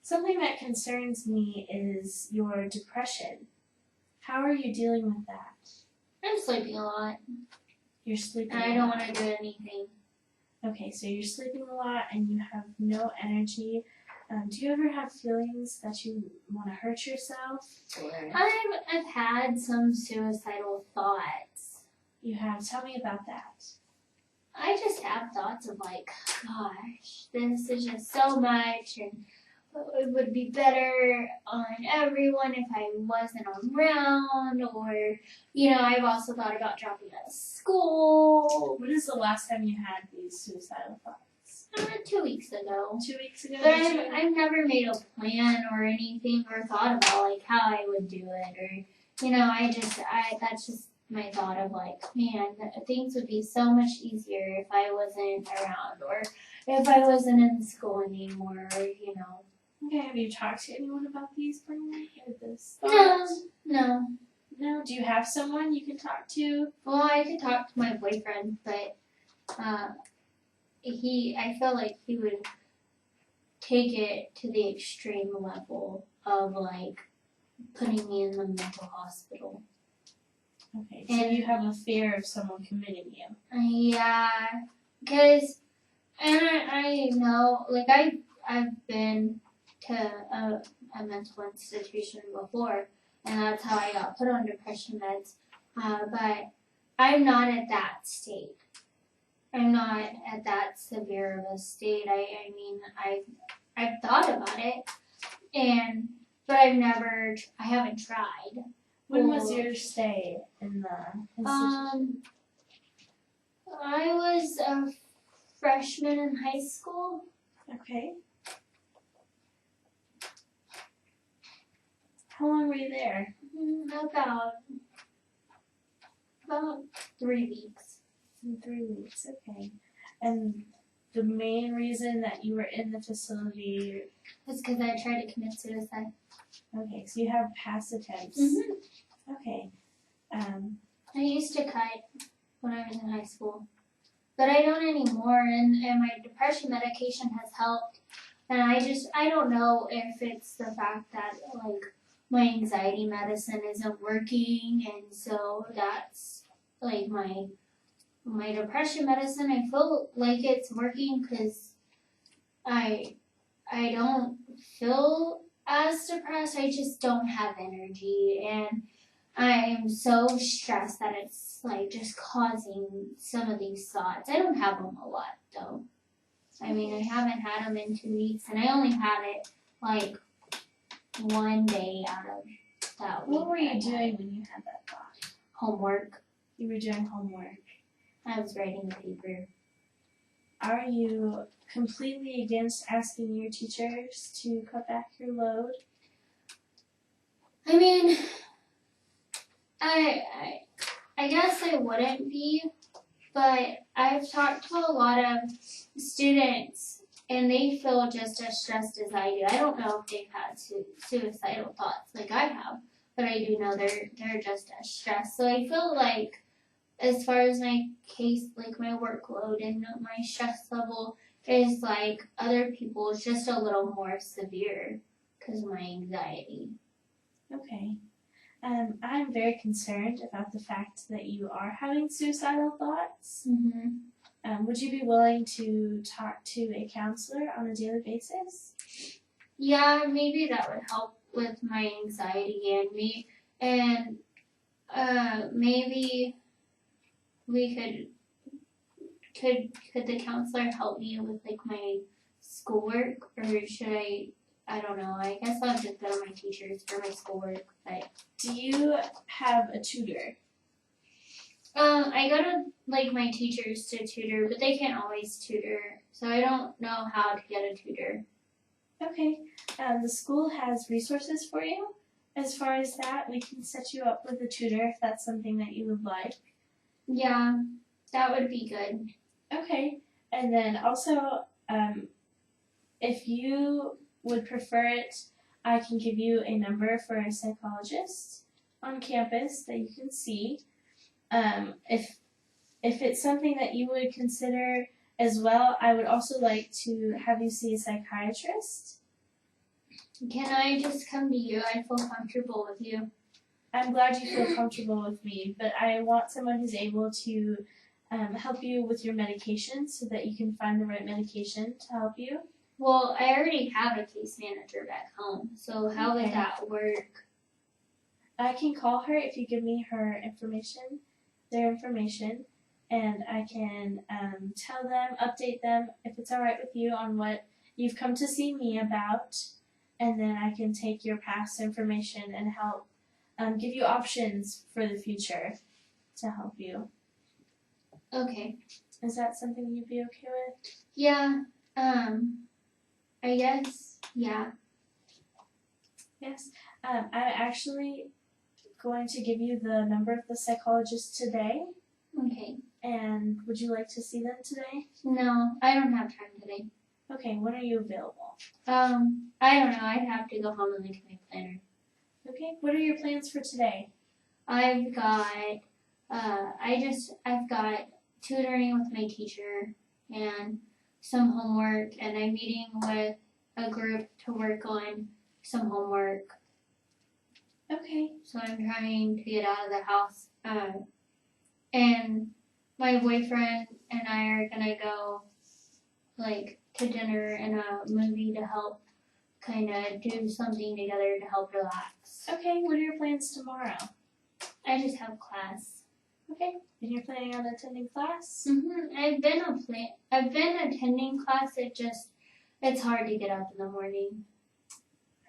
Something that concerns me is your depression. How are you dealing with that? I'm sleeping a lot. You're sleeping and I don't want to do anything. Okay, so you're sleeping a lot and you have no energy. Do you ever have feelings that you want to hurt yourself? I've had some suicidal thoughts. You have? Tell me about that. I just have thoughts of like, gosh, this is just so much, and it would be better on everyone if I wasn't around, or, I've also thought about dropping out of school. When is the last time you had these suicidal thoughts? 2 weeks ago. 2 weeks ago? But I've never made a plan or anything or thought about like how I would do it, or, that's just my thought of like, man, things would be so much easier if I wasn't around, or if I wasn't in school anymore, Okay, have you talked to anyone about these plans or this No, thought? no. No? Do you have someone you can talk to? Well, I could talk to my boyfriend, but I feel like he would take it to the extreme level of like putting me in the mental hospital. Okay, so you have a fear of someone committing you. Yeah, because, and I know, like I've been to a mental institution before, and that's how I got put on depression meds, but I'm not at that state. I'm not at that severe of a state. I mean, I've thought about it, but I haven't tried. When was your stay in the institution? I was a freshman in high school. Okay. How long were you there? About 3 weeks. 3 weeks, okay. And the main reason that you were in the facility was because I tried to commit suicide. Okay, so you have past attempts. Mm-hmm. Okay. I used to cut when I was in high school, but I don't anymore, and my depression medication has helped. And I don't know if it's the fact that like my anxiety medicine isn't working, and so that's like my depression medicine. I feel like it's working because I don't feel as depressed. I just don't have energy, and I'm so stressed that it's like just causing some of these thoughts. I don't have them a lot though. I mean, I haven't had them in 2 weeks, and I only had it like 1 day out of that week. What were you doing when you had that thought? Homework. You were doing homework. I was writing a paper. Are you completely against asking your teachers to cut back your load? I mean, I guess I wouldn't be, but I've talked to a lot of students, and they feel just as stressed as I do. I don't know if they've had suicidal thoughts like I have, but I do know they're just as stressed. So I feel like, as far as my case, like my workload and my stress level is like other people's, just a little more severe because of my anxiety. Okay. I'm very concerned about the fact that you are having suicidal thoughts. Mm-hmm. Would you be willing to talk to a counselor on a daily basis? Yeah, maybe that would help with my anxiety and me, and maybe we could the counselor help me with like my schoolwork, or should I don't know. I guess I'll just go to my teachers for my schoolwork. But do you have a tutor? I go to like my teachers to tutor, but they can't always tutor, so I don't know how to get a tutor. Okay. The school has resources for you. As far as that, we can set you up with a tutor if that's something that you would like. Yeah, that would be good. Okay. And then also, if you would prefer it, I can give you a number for a psychologist on campus that you can see. If it's something that you would consider as well, I would also like to have you see a psychiatrist. Can I just come to you? I feel comfortable with you. I'm glad you feel comfortable with me, but I want someone who's able to help you with your medication so that you can find the right medication to help you. Well, I already have a case manager back home, so how would that work? I can call her if you give me their information, and I can tell them, update them, if it's all right with you, on what you've come to see me about, and then I can take your past information and help give you options for the future to help you. Okay. Is that something you'd be okay with? Yeah. I guess. Yeah. Yes. I'm actually going to give you the number of the psychologist today. Okay. And would you like to see them today? No, I don't have time today. Okay, when are you available? I don't know. I'd have to go home and look at my planner. Okay, what are your plans for today? I've got tutoring with my teacher and some homework, and I'm meeting with a group to work on some homework. Okay. So I'm trying to get out of the house. And my boyfriend and I are gonna go to dinner and a movie to help kind of do something together to help relax. Okay, what are your plans tomorrow? I just have class. Okay, and you're planning on attending class? I've been attending class. It's hard to get up in the morning.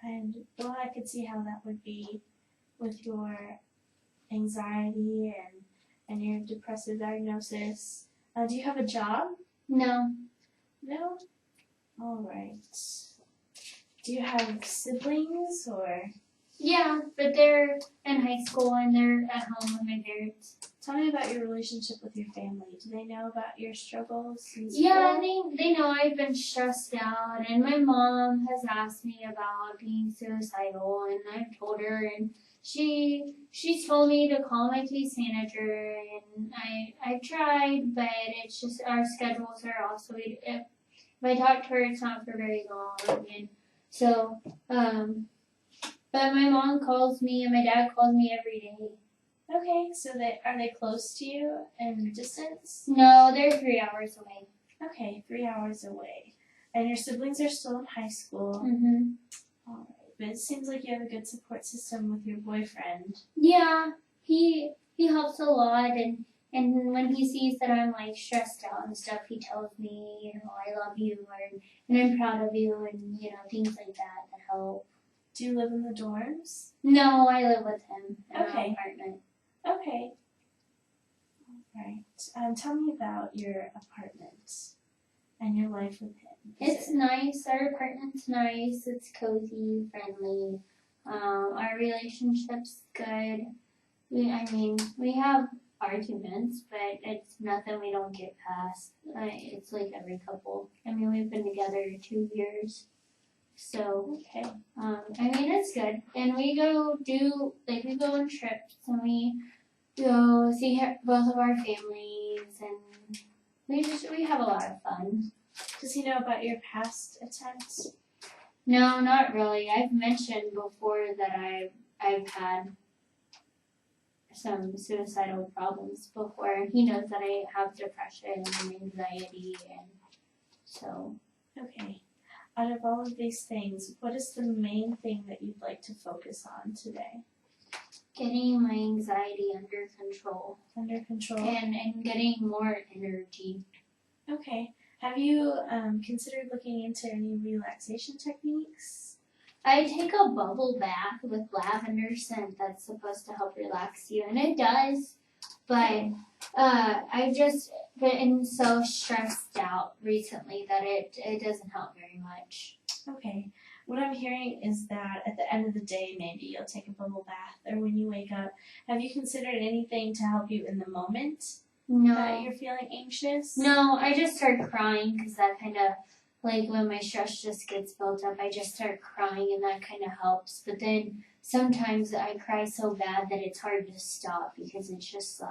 And well, I could see how that would be with your anxiety and your depressive diagnosis. Do you have a job? No. No? All right. Do you have siblings or? Yeah, but they're in high school and they're at home with my parents. Tell me about your relationship with your family. Do they know about your struggles in school? Yeah, they know I've been stressed out, and my mom has asked me about being suicidal, and I've told her, and she's told me to call my case manager, and I've tried, but it's just our schedules are also, if I talk to her, it's not for very long, and so but my mom calls me and my dad calls me every day. Okay, so are they close to you in distance? No, they're 3 hours away. Okay, 3 hours away. And your siblings are still in high school. All right, but it seems like you have a good support system with your boyfriend. Yeah, he helps a lot, and when he sees that I'm stressed out and stuff, he tells me, I love you, and I'm proud of you, and things like that help. Do you live in the dorms? No, I live with him in an apartment. Okay. All right. Tell me about your apartment and your life with him. It's nice. Our apartment's nice. It's cozy, friendly. Our relationship's good. We have arguments, but it's nothing we don't get past. It's like every couple. We've been together 2 years. So, okay. It's good. And we go on trips, and we go see both of our families, and we have a lot of fun. Does he know about your past attempts? No, not really. I've mentioned before that I've had some suicidal problems before, and he knows that I have depression and anxiety, and so. Okay. Out of all of these things, what is the main thing that you'd like to focus on today? Getting my anxiety under control. Under control? And getting more energy. Okay. Have you considered looking into any relaxation techniques? I take a bubble bath with lavender scent that's supposed to help relax you, and it does. But I've just been so stressed out recently that it doesn't help very much. Okay. What I'm hearing is that at the end of the day, maybe you'll take a bubble bath, or when you wake up. Have you considered anything to help you in the moment? No. That you're feeling anxious? No, I just start crying because that kind of, when my stress just gets built up, I just start crying, and that kind of helps. But then sometimes I cry so bad that it's hard to stop because it's just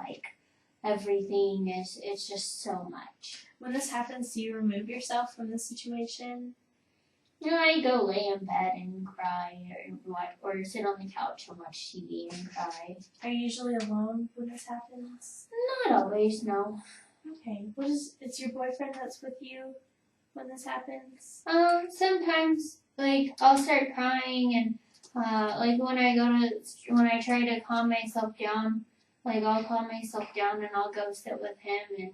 everything it's just so much. When this happens, do you remove yourself from the situation? I go lay in bed and cry, or sit on the couch and watch TV and cry. Are you usually alone when this happens? Not always, no. Okay. It's your boyfriend that's with you when this happens? Sometimes, like, I'll start crying and, like, when I try to calm myself down, like, I'll calm myself down and I'll go sit with him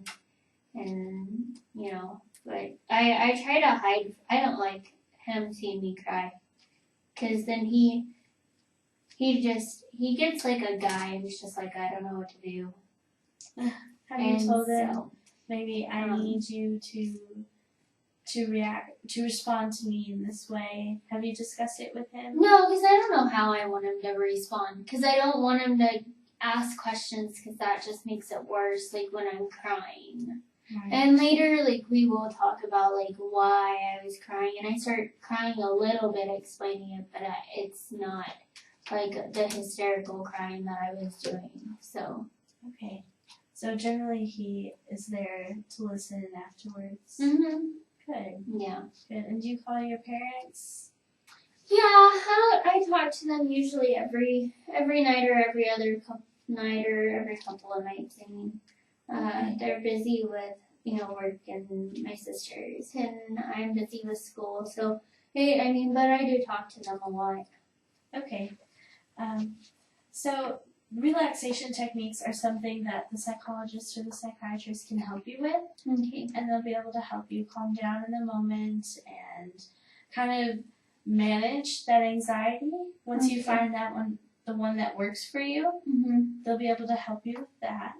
and, you know, but I try to hide. I don't like him seeing me cry. Cause then he gets like a guy who's just like, I don't know what to do. Have you told him, so, maybe I need you to respond to me in this way? Have you discussed it with him? No, because I don't know how I want him to respond. Because I don't want him to ask questions because that just makes it worse, like when I'm crying. Right. And later, like, we will talk about, like, why I was crying. And I start crying a little bit explaining it, but it's not, like, the hysterical crying that I was doing. So. Okay. So generally he is there to listen afterwards. Mm-hmm. Good. Yeah. Good. And do you call your parents? Yeah, I talk to them usually every night or every other night or every couple of nights. I mean, they're busy with, you know, work and my sisters, and I'm busy with school. So, but I do talk to them a lot. Okay. So relaxation techniques are something that the psychologist or the psychiatrist can help you with. Okay. And they'll be able to help you calm down in the moment and kind of manage that anxiety. Once you find the one that works for you, Mm-hmm. they'll be able to help you with that.